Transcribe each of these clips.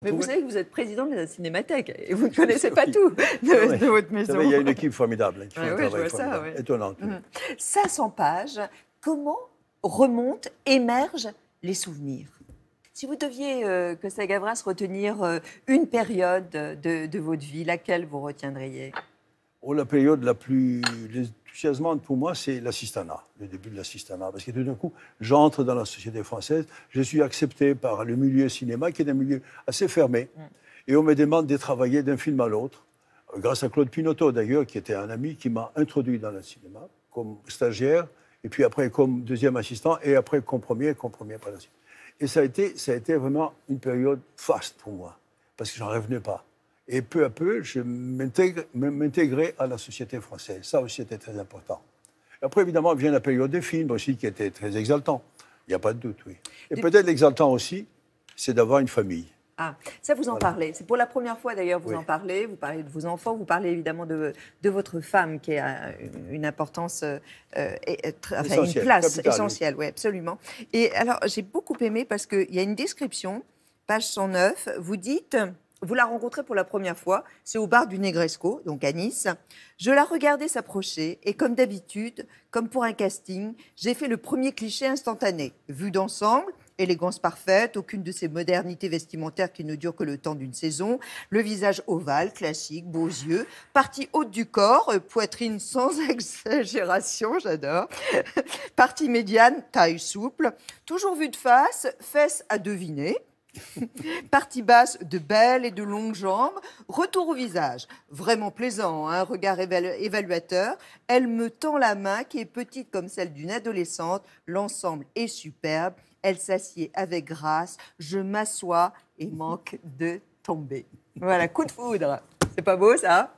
Mais vous savez que vous êtes président de la Cinémathèque et vous ne connaissez pas tout de votre maison. Savez, il y a une équipe formidable qui fait un travail formidable. ça, étonnant. 500 pages, comment remontent, émergent les souvenirs? Si vous deviez, Costa Gavras, retenir une période de votre vie, laquelle vous retiendriez? La période la plus enthousiasmante pour moi, c'est l'assistanat, le début de l'assistanat. Parce que tout d'un coup, j'entre dans la société française, je suis accepté par le milieu cinéma, qui est un milieu assez fermé. Et on me demande de travailler d'un film à l'autre, grâce à Claude Pinoteau d'ailleurs, qui était un ami qui m'a introduit dans le cinéma, comme stagiaire, et puis après comme deuxième assistant, et après comme premier par la suite. Et ça a été vraiment une période faste pour moi, parce que j'en revenais pas. Et peu à peu, je m'intégrais à la société française. Ça aussi, c'était très important. Et après, évidemment, vient la période des films aussi, qui était très exaltant. Il n'y a pas de doute, oui. Et peut-être l'exaltant aussi, c'est d'avoir une famille. Ah, ça vous en parlez. C'est pour la première fois d'ailleurs vous en parlez. Vous parlez de vos enfants, vous parlez évidemment de votre femme qui a une importance, une place capitale, essentielle, oui, absolument. Et alors j'ai beaucoup aimé parce qu'il y a une description, page 109, vous dites... Vous la rencontrez pour la première fois, c'est au bar du Negresco, donc à Nice. Je la regardais s'approcher et comme d'habitude, comme pour un casting, j'ai fait le premier cliché instantané. Vue d'ensemble, élégance parfaite, aucune de ces modernités vestimentaires qui ne durent que le temps d'une saison, le visage ovale, classique, beaux yeux, partie haute du corps, poitrine sans exagération, j'adore, partie médiane, taille souple, toujours vue de face, fesses à deviner, partie basse, de belles et de longues jambes. Retour au visage, vraiment plaisant, un regard évaluateur. Elle me tend la main, qui est petite comme celle d'une adolescente. L'ensemble est superbe. Elle s'assied avec grâce. Je m'assois et manque de tomber. Voilà, coup de foudre. C'est pas beau, ça?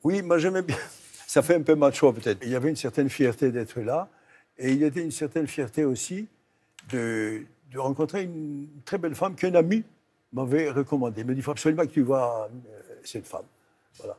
Oui, moi j'aimais bien. Ça fait un peu macho, peut-être. Il y avait une certaine fierté d'être là. Et il y avait une certaine fierté aussi de rencontrer une très belle femme qu'un ami m'avait recommandée. Il me dit, il faut absolument que tu vois cette femme. Voilà.